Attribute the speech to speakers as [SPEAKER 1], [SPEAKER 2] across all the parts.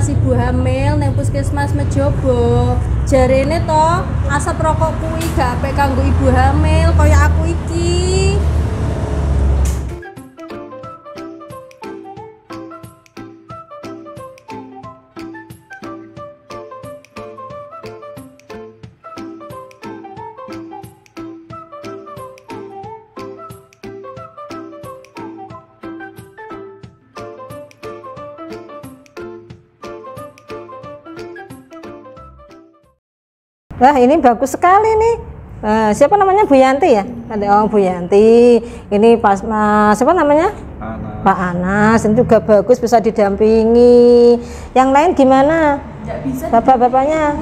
[SPEAKER 1] pas ibu hamil nang puskesmas Mejobo. Jarene to asap rokok kuwi gak apik kanggo ibu hamil kaya aku iki.
[SPEAKER 2] Wah, ini bagus sekali nih. Siapa namanya, Bu Yanti ya? Oh, Bu Yanti. Ini pas siapa namanya?
[SPEAKER 3] Anas.
[SPEAKER 2] Pak Anas. Ini juga bagus, bisa didampingi. Yang lain gimana? Bapak-bapaknya?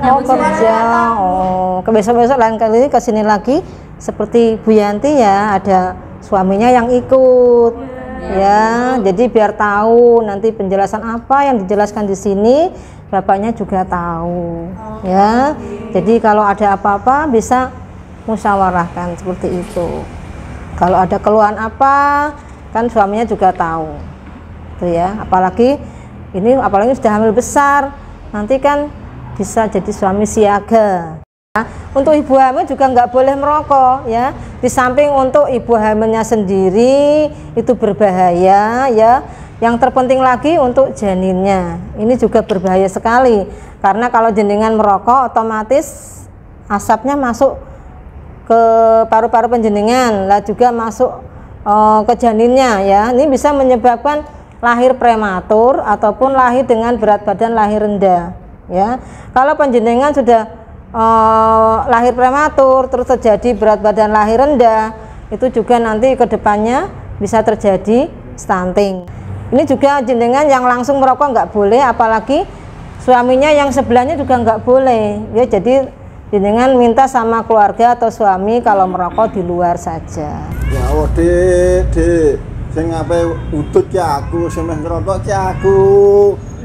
[SPEAKER 2] Oh, kerja. Oh, besok-besok lain kali ke sini lagi seperti Bu Yanti ya, ada suaminya yang ikut. Ya, jadi biar tahu nanti penjelasan apa yang dijelaskan di sini, bapaknya juga tahu. Ya, jadi kalau ada apa-apa bisa musyawarahkan seperti itu. Kalau ada keluhan apa, kan suaminya juga tahu. Tuh ya, apalagi sudah hamil besar, nanti kan bisa jadi suami siaga. Untuk ibu hamil juga nggak boleh merokok ya. Di samping untuk ibu hamilnya sendiri itu berbahaya ya. Yang terpenting lagi untuk janinnya. Ini juga berbahaya sekali karena kalau jenengan merokok otomatis asapnya masuk ke paru-paru penjenengan, lah juga masuk ke janinnya ya. Ini bisa menyebabkan lahir prematur ataupun lahir dengan berat badan lahir rendah ya. Kalau penjenengan sudah lahir prematur terus terjadi berat badan lahir rendah, itu juga nanti ke depannya bisa terjadi stunting. Ini juga jenengan yang langsung merokok nggak boleh, apalagi suaminya yang sebelahnya juga nggak boleh ya. Jadi jenengan minta sama keluarga atau suami kalau merokok di luar saja.
[SPEAKER 3] Ya Allah, Dek, sing ngapain utut ki aku, sing ngerokok ki aku.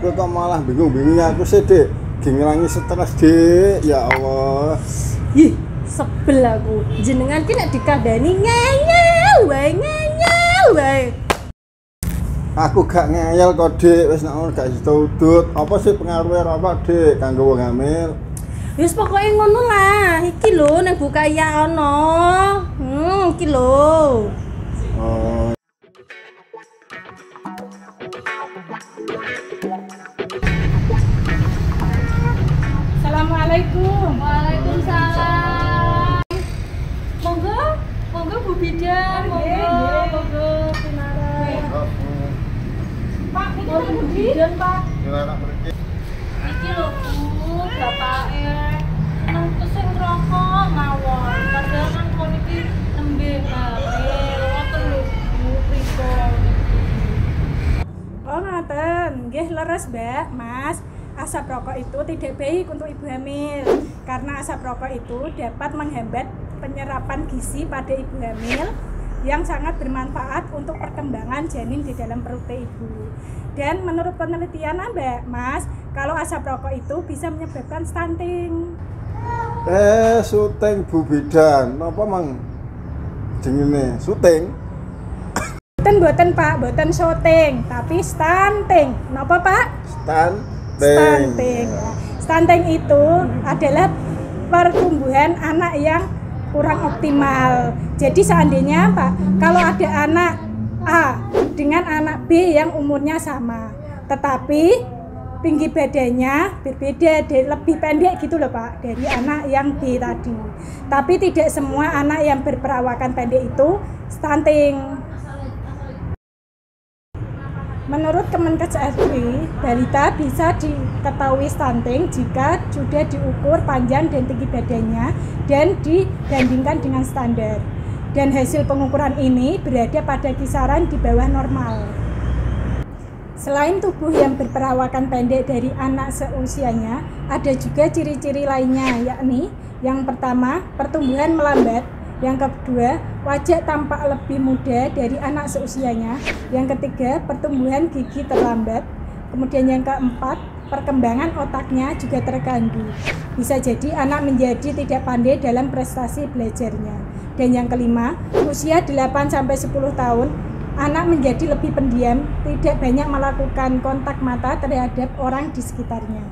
[SPEAKER 3] Kok malah bingung-bingung aku sih, Dek. Ngilangi stres, Dek. Ya Allah.
[SPEAKER 1] Ih, sebel aku. Jenengan ki nek dikandani ngeyel wae.
[SPEAKER 3] Aku gak ngeyel kok, Dek. Wis nek ngono gak iso udut. Apa sih pengaruhe rokok, Dek, kanggo wong hamil?
[SPEAKER 1] Wis pokoke ngono lah. Iki lho nang Bukaya ana. Iki lho.
[SPEAKER 3] Oh.
[SPEAKER 1] Assalamualaikum. Waalaikumsalam. Monggo Bu Bidan, monggo Pinara. Pak, ini Bu Bidan, Pak. Iki lho Bu, bapake nang sing rokok mawon. Padahal kan kon iki nembe hamil. Ngoten lho Bu, pripun? Oh, ngaten. Nggih leres, Mbak, Mas. Asap rokok itu tidak baik untuk ibu hamil karena asap rokok itu dapat menghambat penyerapan gizi pada ibu hamil yang sangat bermanfaat untuk perkembangan janin di dalam perut ibu. Dan menurut penelitian Mbak Mas, kalau asap rokok itu bisa menyebabkan stunting.
[SPEAKER 3] Syuting Bu Bidan, apa mang jenenge syuting?
[SPEAKER 1] Boten Pak, boten syuting, tapi stunting. Napa Pak? Stunting. Stunting itu adalah pertumbuhan anak yang kurang optimal. Jadi seandainya Pak, kalau ada anak A dengan anak B yang umurnya sama, tetapi tinggi badannya berbeda, lebih pendek gitu loh Pak, dari anak yang B tadi. Tapi tidak semua anak yang berperawakan pendek itu stunting. Menurut Kemenkes RI, balita bisa diketahui stunting jika sudah diukur panjang dan tinggi badannya dan dibandingkan dengan standar. Dan hasil pengukuran ini berada pada kisaran di bawah normal. Selain tubuh yang berperawakan pendek dari anak seusianya, ada juga ciri-ciri lainnya, yakni yang pertama, pertumbuhan melambat. Yang kedua, wajah tampak lebih muda dari anak seusianya. Yang ketiga, pertumbuhan gigi terlambat. Kemudian yang keempat, perkembangan otaknya juga terganggu. Bisa jadi anak menjadi tidak pandai dalam prestasi belajarnya. Dan yang kelima, usia 8-10 tahun,
[SPEAKER 4] anak menjadi lebih pendiam, tidak banyak melakukan kontak mata terhadap orang di sekitarnya.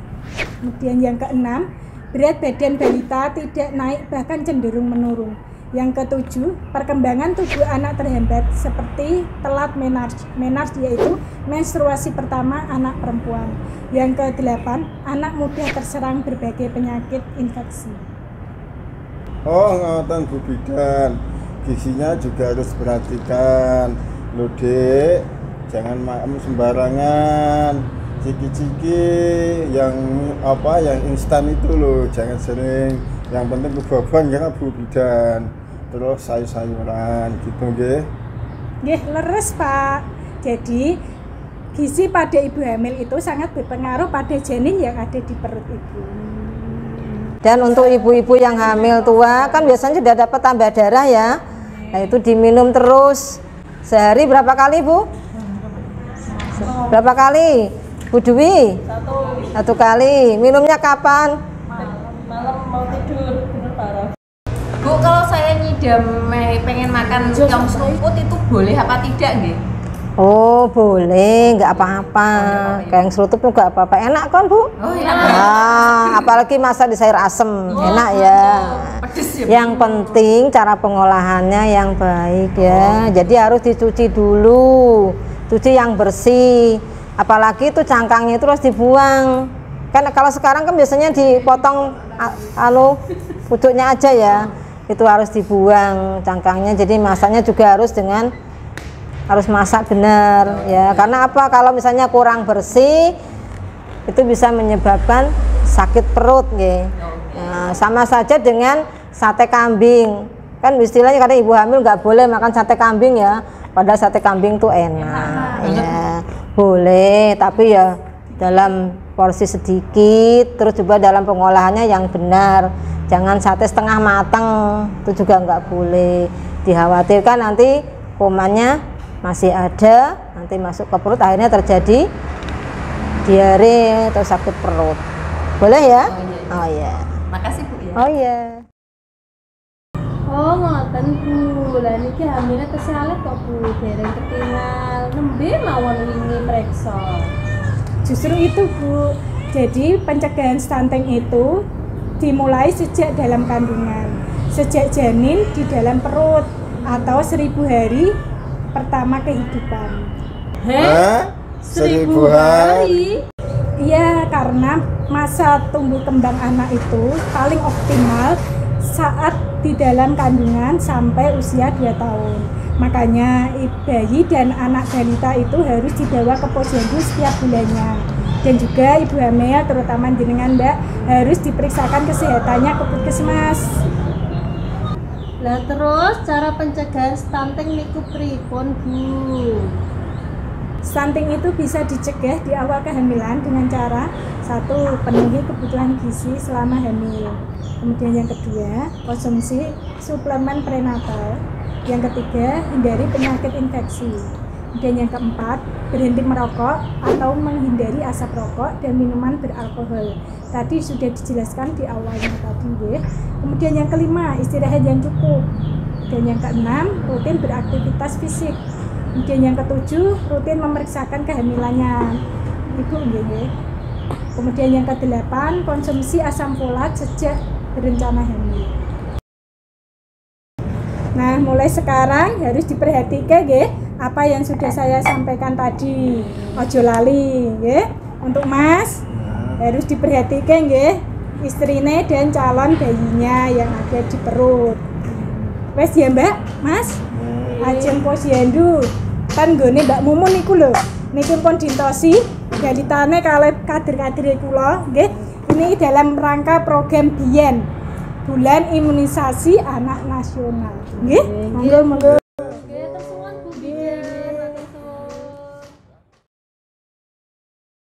[SPEAKER 4] Kemudian yang keenam, berat badan balita tidak naik bahkan cenderung menurun. Yang ketujuh, perkembangan tubuh anak terhambat seperti telat menars yaitu menstruasi pertama anak perempuan. Yang kedelapan, anak mudah terserang berbagai penyakit infeksi.
[SPEAKER 3] Oh, ngoten Bu Bidan. Gizinya juga harus perhatikan. Lho, Dek, jangan makan sembarangan. Ciki-ciki yang instan itu loh, jangan sering. Yang penting kebobohan karena Bu Bidan. Terus sayur-sayuran gitu nggih.
[SPEAKER 4] Nggih, leres Pak. Jadi gizi pada ibu hamil itu sangat berpengaruh pada janin yang ada di perut ibu.
[SPEAKER 2] Dan untuk ibu-ibu yang hamil tua kan biasanya sudah dapat tambah darah ya. Nah, itu diminum terus. Sehari berapa kali, Bu? Berapa kali? Bu Dwi? Satu kali. Minumnya kapan?
[SPEAKER 1] Malam mau tidur, bener parah.
[SPEAKER 5] Bu, kalau saya ngidam pengen makan yang seruput itu boleh apa tidak nggih?
[SPEAKER 2] Oh, boleh, nggak apa-apa. Kayak yang serutut nggak apa-apa. Enak kan, Bu?
[SPEAKER 5] Oh, enak.
[SPEAKER 2] Apalagi masak di sayur asem, enak ya.
[SPEAKER 5] Pedes ya.
[SPEAKER 2] Yang penting cara pengolahannya yang baik ya. Jadi harus dicuci dulu, cuci yang bersih. Apalagi itu cangkangnya itu harus dibuang. Kan kalau sekarang kan biasanya dipotong pucuknya aja ya. Itu harus dibuang cangkangnya. Jadi masaknya juga harus masak benar ya. Karena apa? Kalau misalnya kurang bersih itu bisa menyebabkan sakit perut nggih. Nah, sama saja dengan sate kambing. Kan istilahnya kadang ibu hamil nggak boleh makan sate kambing ya. Padahal sate kambing tuh enak ya. Boleh, tapi ya dalam porsi sedikit, terus juga dalam pengolahannya yang benar. Jangan sate setengah matang, itu juga nggak boleh. Dikhawatirkan nanti kumannya masih ada, nanti masuk ke perut akhirnya terjadi diare atau sakit perut. Boleh ya? Oh iya.
[SPEAKER 5] Makasih Bu ya.
[SPEAKER 2] Oh iya.
[SPEAKER 1] Oh ngoten Bu, lah niki hamilnya tersalet kok Bu, dereng ketinggal nembe mawon wingi preksa.
[SPEAKER 4] Justru itu Bu, jadi pencegahan stunting itu dimulai sejak dalam kandungan, sejak janin di dalam perut atau 1000 hari pertama kehidupan.
[SPEAKER 3] Hah? 1000 hari?
[SPEAKER 4] Iya, karena masa tumbuh kembang anak itu paling optimal saat di dalam kandungan sampai usia 2 tahun. Makanya bayi dan anak balita itu harus dibawa ke posyandu setiap bulannya. Dan juga ibu hamil, terutama jenengan Mbak, harus diperiksakan kesehatannya ke puskesmas.
[SPEAKER 1] Lah terus cara pencegahan stunting niku pripun Bu?
[SPEAKER 4] Stunting itu bisa dicegah di awal kehamilan dengan cara 1. Penuhi kebutuhan gizi selama hamil. Kemudian yang kedua, konsumsi suplemen prenatal. Yang ketiga, hindari penyakit infeksi. Dan yang keempat, berhenti merokok atau menghindari asap rokok dan minuman beralkohol. Tadi sudah dijelaskan di awalnya tadi ya. Kemudian yang kelima, istirahat yang cukup. Dan yang keenam, rutin beraktivitas fisik. Kemudian yang ketujuh, rutin memeriksakan kehamilannya ibu ya. Kemudian yang kedelapan, konsumsi asam folat sejak berencana hamil. Nah, mulai sekarang harus diperhatikan ya apa yang sudah saya sampaikan tadi. Ojo lali ya. Untuk Mas harus diperhatikan ya istrinya dan calon bayinya yang ada di perut. Wes ya Mbak, Mas. Ajeng posyandu. Kan nggone Mbak Mumun niku lho. Niku pun dintosi balitane kalih kader-kadere kula nggih. Ini dalam rangka program BIEN. Bulan Imunisasi Anak Nasional. Nggih, monggo.